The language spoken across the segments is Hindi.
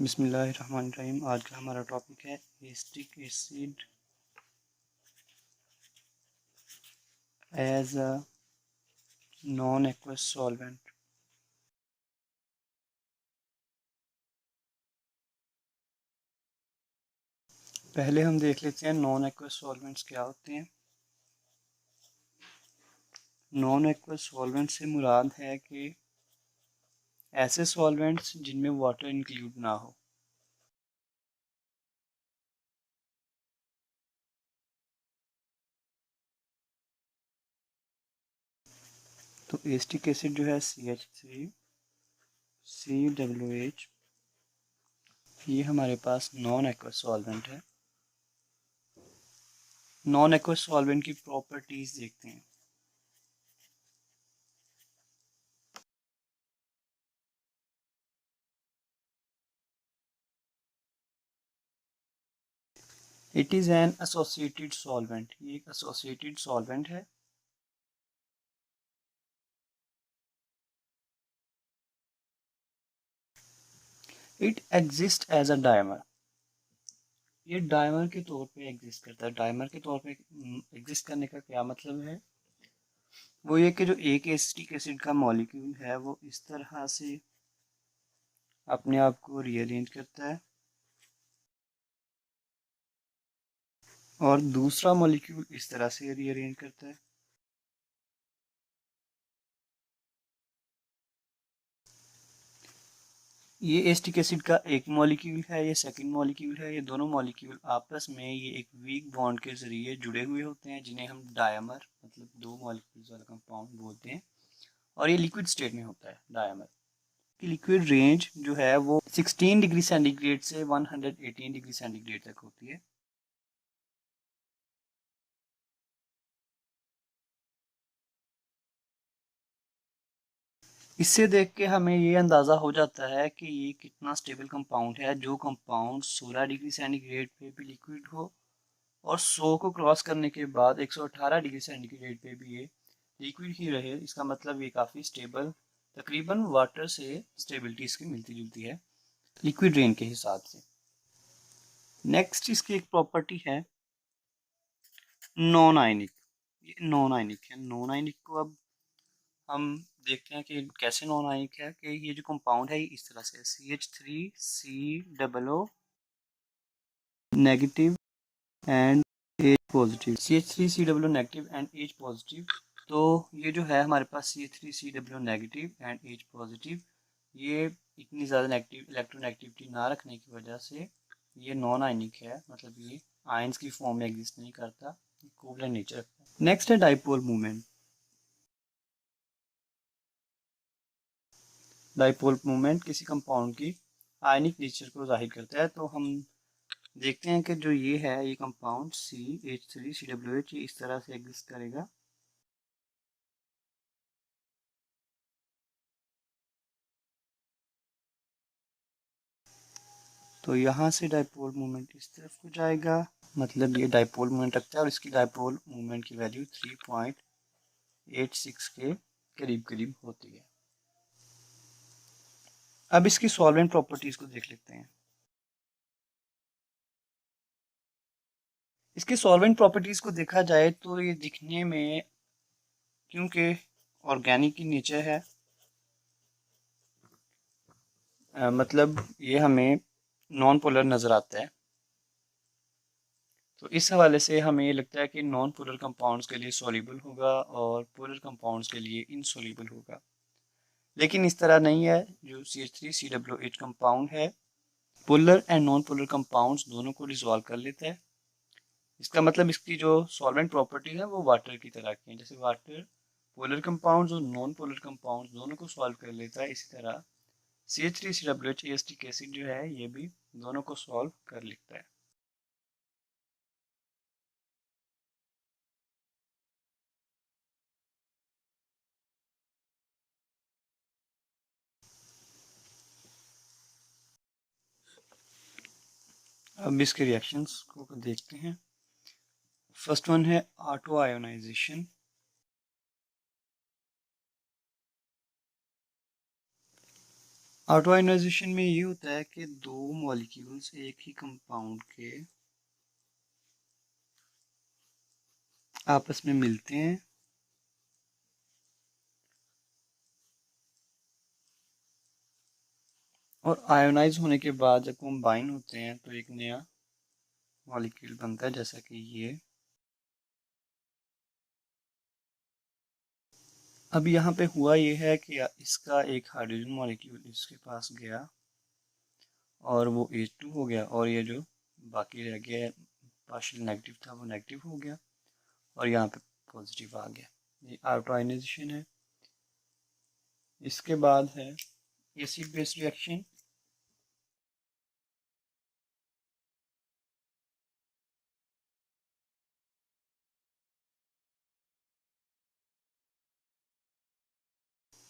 बिस्मिल्लाहिर्रहमानिर्रहीम। आज का हमारा टॉपिक है acetic acid as a non aqueous solvent. पहले हम देख लेते हैं नॉन एक्वस सॉल्वेंट्स क्या होते हैं। नॉन एक्वस सॉल्वेंट से मुराद है कि ऐसे सॉल्वेंट्स जिनमें वाटर इंक्लूड ना हो। तो एसिटिक एसिड जो है CH3COOH, ये हमारे पास नॉन एक्वस सॉल्वेंट है। नॉन एक्वस सॉल्वेंट की प्रॉपर्टीज देखते हैं। It is an associated solvent, ये एक एसोसिएटेड सॉल्वेंट है। It exist as a dimer, ये डायमर के तौर पे एग्जिस्ट करता है। डायमर के तौर पे एग्जिस्ट करने का क्या मतलब है? वो ये कि जो एक एसिटिक एसिड का मॉलिक्यूल है वो इस तरह से अपने आप को रीअरेंज करता है और दूसरा मॉलिक्यूल इस तरह से रीअरेंज करता है। ये एसिटिक एसिड का एक मॉलिक्यूल है, ये सेकंड मॉलिक्यूल है। ये दोनों मॉलिक्यूल आपस में ये एक वीक बॉन्ड के जरिए जुड़े हुए होते हैं, जिन्हें हम डायमर मतलब दो मॉलिक्यूल्स वाला कंपाउंड बोलते हैं। और ये लिक्विड स्टेट में होता है डायमर की। लिक्विड रेंज जो है वो 16 डिग्री सेंटीग्रेड से 118 डिग्री सेंटीग्रेड तक होती है। इससे देख के हमें ये अंदाज़ा हो जाता है कि ये कितना स्टेबल कंपाउंड है। जो कंपाउंड 16 डिग्री सेंटीग्रेड पे भी लिक्विड हो और 100 को क्रॉस करने के बाद 118 डिग्री सेंटीग्रेड पे भी ये लिक्विड ही रहे, इसका मतलब ये काफ़ी स्टेबल, तकरीबन वाटर से स्टेबिलिटी इसकी मिलती जुलती है लिक्विड रेंज के हिसाब से। नेक्स्ट इसकी एक प्रॉपर्टी है नॉन आयनिक। ये नॉन आयनिक है। नॉन आयनिक को अब हम देखते हैं कि कैसे नॉन आयनिक है। कि ये जो कंपाउंड है ये इस तरह से CH3COO negative and H positive, CH3COO negative and H positive. तो ये जो है हमारे पास CH3COO negative and H positive, ये इतनी ज़्यादा नेगेटिव इलेक्ट्रोनेगेटिविटी ना रखने की वजह से ये नॉन आयनिक है, मतलब ये आयंस की फॉर्म में एग्जिस्ट नहीं करता, कोवलेंट नेचर रखता है। नेक्स्ट है डाइपोल मूवमेंट। डाइपोल मूवमेंट किसी कंपाउंड की आयनिक नेचर को जाहिर करता है। तो हम देखते हैं कि जो ये है ये कंपाउंड CH3COOH ये इस तरह से एग्जिस्ट करेगा। तो यहाँ से डाइपोल मूवमेंट इस तरफ को जाएगा, मतलब ये डाइपोल मूवमेंट रखता है और इसकी डाइपोल मूवमेंट की वैल्यू 3.86 के करीब करीब होती है। अब इसकी सॉल्वेंट प्रॉपर्टीज को देख लेते हैं। इसके सॉल्वेंट प्रॉपर्टीज को देखा जाए तो ये दिखने में, क्योंकि ऑर्गेनिक की नेचर है, मतलब ये हमें नॉन पोलर नज़र आता है। तो इस हवाले से हमें ये लगता है कि नॉन पोलर कंपाउंड्स के लिए सॉल्युबल होगा और पोलर कंपाउंड्स के लिए इनसॉल्युबल होगा। लेकिन इस तरह नहीं है। जो CH3COOH कंपाउंड है polar and non polar compounds दोनों को डिसॉल्व कर लेता है। इसका मतलब इसकी जो सॉल्वेंट प्रॉपर्टीज है वो वाटर की तरह की है। जैसे वाटर पोलर कंपाउंड्स और नॉन पोलर कंपाउंड्स दोनों को सॉल्व कर लेता है, इसी तरह CH3COOH एसिटिक एसिड जो है ये भी दोनों को सॉल्व कर लेता है। अब इसके रिएक्शंस को देखते हैं। फर्स्ट वन है ऑटो आयोनाइजेशन। ऑटो आयनाइजेशन में ये होता है कि दो मॉलिक्यूल्स एक ही कंपाउंड के आपस में मिलते हैं और आयोनाइज होने के बाद जब कंबाइन होते हैं तो एक नया मॉलिक्यूल बनता है, जैसा कि ये। अब यहाँ पे हुआ ये है कि इसका एक हाइड्रोजन मॉलिक्यूल इसके पास गया और वो H2 हो गया, और ये जो बाकी रह गया पार्शियल नेगेटिव था वो नेगेटिव हो गया और यहाँ पे पॉजिटिव आ गया। ये ऑटो आयनाइजेशन है। इसके बाद है एसिड बेस रिएक्शन।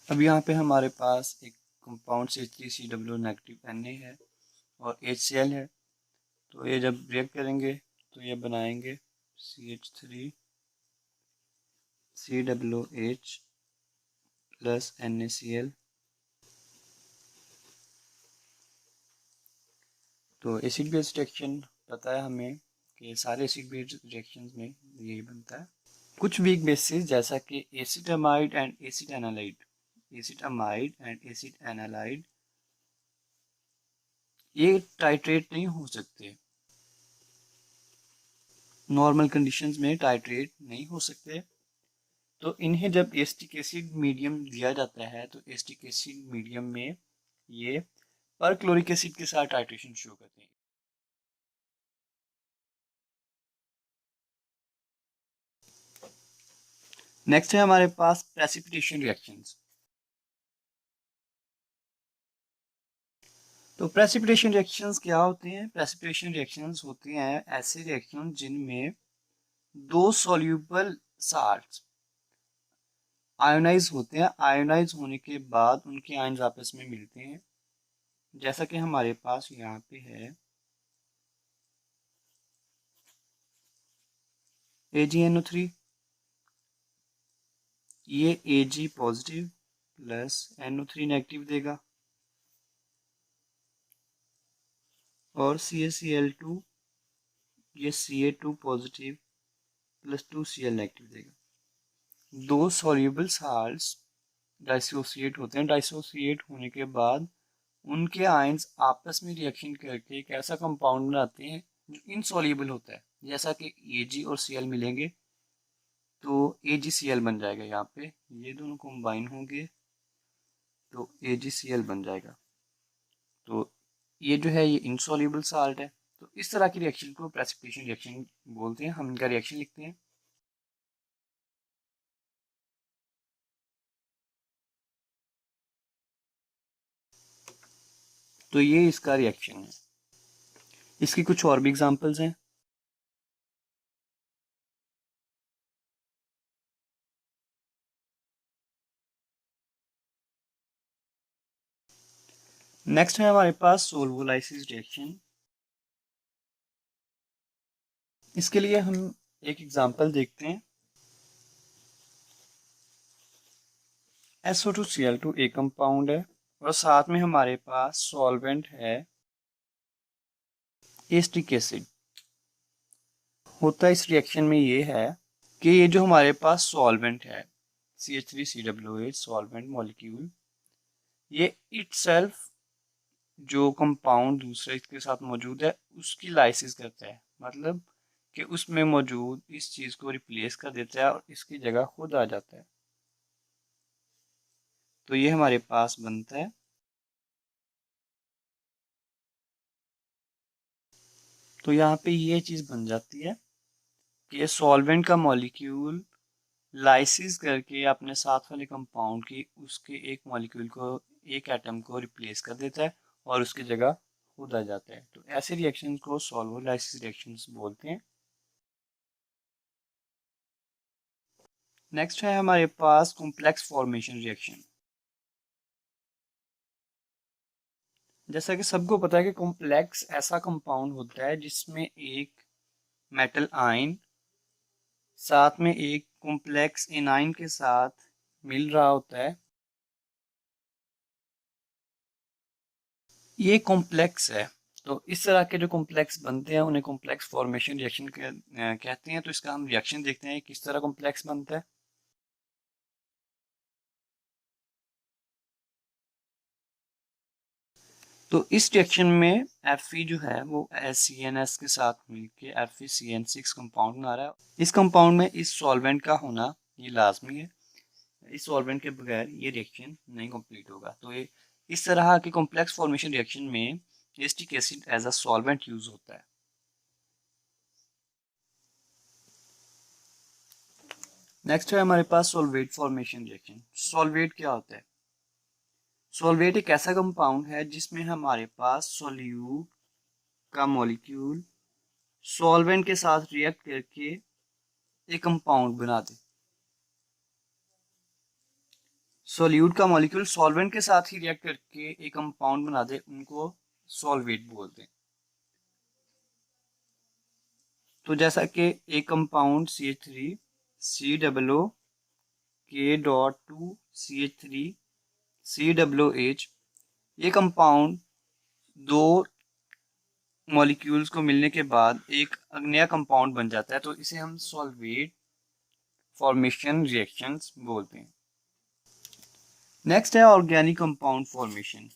अब यहाँ पे हमारे पास एक कंपाउंड CH3COO नेगेटिव Na है और HCl है, तो ये जब ब्रेक करेंगे तो ये बनाएंगे CH3COOH प्लस NaCl। तो एसिड बेस रिएक्शन पता है हमें कि सारे एसिड बेस रिएक्शंस में यही बनता है। कुछ वीक बेसिस जैसा कि acetamide and acetanilide, acetamide and acetanilide ये टाइट्रेट नहीं हो सकते, नॉर्मल कंडीशंस में टाइट्रेट नहीं हो सकते। तो इन्हें जब एसिटिक एसिड मीडियम दिया जाता है तो एसिटिक एसिड मीडियम में ये परक्लोरिक एसिड के साथ टाइट्रेशन शो करते हैं। नेक्स्ट है हमारे पास प्रेसिपिटेशन रिएक्शंस। तो प्रेसिपिटेशन रिएक्शंस क्या होते हैं? प्रेसिपिटेशन रिएक्शंस होते हैं ऐसे रिएक्शन जिनमें दो सॉल्यूबल साल्ट्स आयोनाइज होते हैं। आयोनाइज होने के बाद उनके आयन्स आपस में मिलते हैं, जैसा कि हमारे पास यहाँ पे है AgNO3। ये Ag positive plus NO3 negative देगा और CaCl2 ये Ca2 positive plus 2Cl negative देगा। दो सॉल्यूबल साल्ट्स डाइसोसिएट होते हैं। डाइसोसिएट होने के बाद उनके आयन्स आपस में रिएक्शन करके एक ऐसा कंपाउंड बनाते हैं जो इनसॉल्यूबल होता है, जैसा कि Ag और Cl मिलेंगे तो AgCl बन जाएगा। यहाँ पे ये दोनों कंबाइन होंगे तो AgCl बन जाएगा। तो ये जो है ये इनसॉल्यूबल साल्ट है। तो इस तरह की रिएक्शन को प्रेसिपिटेशन रिएक्शन बोलते हैं। हम इनका रिएक्शन लिखते हैं। तो ये इसका रिएक्शन है। इसकी कुछ और भी एग्जांपल्स हैं। नेक्स्ट है हमारे पास सोल्वोलाइसिस रिएक्शन। इसके लिए हम एक एग्जांपल देखते हैं। SO2Cl2 एक कंपाउंड है और साथ में हमारे पास सॉल्वेंट है एसिटिक एसिड। होता इस रिएक्शन में ये है कि ये जो हमारे पास सॉल्वेंट है CH3COOH सॉल्वेंट मॉलिक्यूल, ये इटसेल्फ जो कंपाउंड दूसरे के साथ मौजूद है उसकी लाइसिस करता है, मतलब कि उसमें मौजूद इस चीज को रिप्लेस कर देता है और इसकी जगह खुद आ जाता है। तो ये हमारे पास बनता है। तो यहाँ पे ये चीज बन जाती है कि सॉल्वेंट का मॉलिक्यूल लाइसिस करके अपने साथ वाले कंपाउंड की उसके एक मॉलिक्यूल को, एक एटम को रिप्लेस कर देता है और उसकी जगह खुद आ जाता है। तो ऐसे रिएक्शंस को सॉल्वोलाइसिस रिएक्शंस बोलते हैं। नेक्स्ट है हमारे पास कॉम्प्लेक्स फॉर्मेशन रिएक्शन। जैसा कि सबको पता है कि कॉम्प्लेक्स ऐसा कंपाउंड होता है जिसमें एक मेटल आयन साथ में एक कॉम्प्लेक्स एनाइन के साथ मिल रहा होता है ये कॉम्प्लेक्स है। तो इस तरह के जो कॉम्प्लेक्स बनते हैं उन्हें कॉम्प्लेक्स फॉर्मेशन रिएक्शन कहते हैं। तो इसका हम रिएक्शन देखते हैं किस तरह कॉम्प्लेक्स बनता है। तो इस रिएक्शन में Fe जो है वो CnS के साथ मिलके FeCN6 कंपाउंड बना रहा है। इस कंपाउंड में इस सॉल्वेंट का होना ये लाजमी है। इस सॉल्वेंट के बगैर ये रिएक्शन नहीं कंप्लीट होगा। तो ये इस तरह के कॉम्प्लेक्स फॉर्मेशन रिएक्शन में acetic acid as a solvent use होता है। नेक्स्ट है हमारे पास सॉल्वेट फॉर्मेशन रिएक्शन। सॉल्वेट क्या होता है? सॉल्वेट एक ऐसा कंपाउंड है जिसमें हमारे पास सोल्यूट का मॉलिक्यूल सॉल्वेंट के साथ रिएक्ट करके एक कंपाउंड बना दे। सोल्यूट का मॉलिक्यूल सॉल्वेंट के साथ ही रिएक्ट करके एक कंपाउंड बना दे, उनको सॉल्वेट बोलते हैं। तो जैसा कि एक compound CH3 COO K.2 CH3 COOH, ये कंपाउंड दो मॉलिक्यूल्स को मिलने के बाद एक नया कंपाउंड बन जाता है। तो इसे हम सॉल्वेट फॉर्मेशन रिएक्शंस बोलते हैं। नेक्स्ट है ऑर्गेनिक कंपाउंड फॉर्मेशन।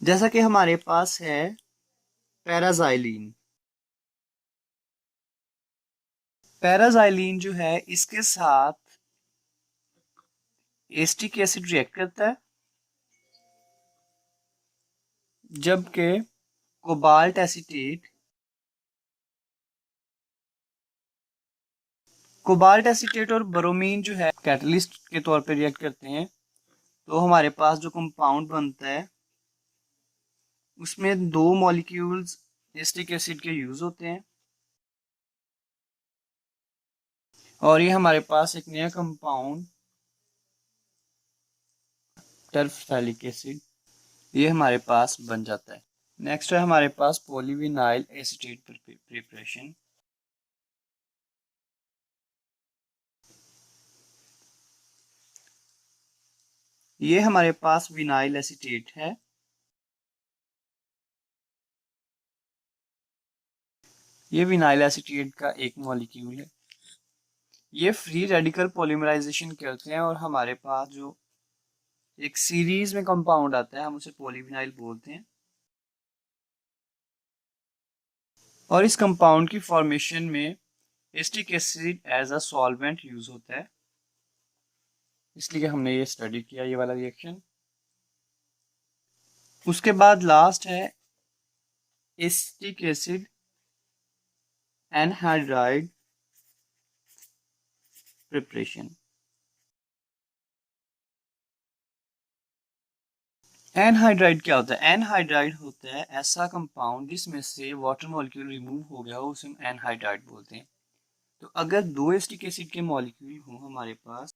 जैसा कि हमारे पास है पैराजाइलिन। पैराजाइलिन जो है इसके साथ एसिटिक एसिड रिएक्ट करता है, जबकि कोबाल्ट एसीटेट और ब्रोमीन जो है कैटलिस्ट के तौर पे रिएक्ट करते हैं। तो हमारे पास जो कंपाउंड बनता है उसमें दो मॉलिक्यूल्स एसिटिक एसिड के यूज होते हैं और ये हमारे पास एक नया कंपाउंड टरफथैलिक एसिड ये हमारे पास बन जाता है। नेक्स्ट है हमारे पास पॉलीविनाइल एसीटेट प्रिपरेशन। ये हमारे पास विनाइल एसीटेट है। ये विनाइल एसीटेट का एक मॉलिक्यूल है। ये फ्री रेडिकल पॉलीमराइजेशन करते हैं और हमारे पास जो एक सीरीज में कंपाउंड आता है हम उसे पॉलीविनाइल बोलते हैं। और इस कंपाउंड की फॉर्मेशन में acetic acid as a solvent use होता है, इसलिए हमने ये स्टडी किया ये वाला रिएक्शन। उसके बाद लास्ट है acetic acid anhydride preparation. Anhydride क्या होता है? एनहाइड्राइड होता है ऐसा कंपाउंड जिसमें से वाटर मॉलिक्यूल रिमूव हो गया हो, उसे हम एनहाइड्राइड बोलते हैं। तो अगर दो एसिटिक एसिड के मॉलिक्यूल हो हमारे पास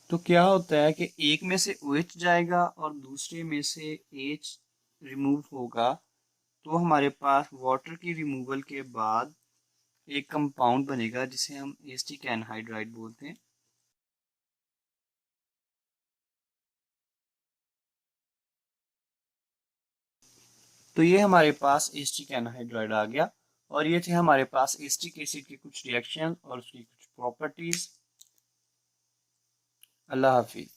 तो क्या होता है कि एक में से OH जाएगा और दूसरे में से H रिमूव होगा। तो हमारे पास वाटर की रिमूवल के बाद एक कंपाउंड बनेगा जिसे हम एसिटिक एनहाइड्राइड बोलते हैं। तो ये हमारे पास एसिटिक एनहाइड्राइड आ गया और ये थे हमारे पास एसिटिक एसिड के कुछ रिएक्शन और उसकी कुछ प्रॉपर्टीज। अल्लाह हाफिज।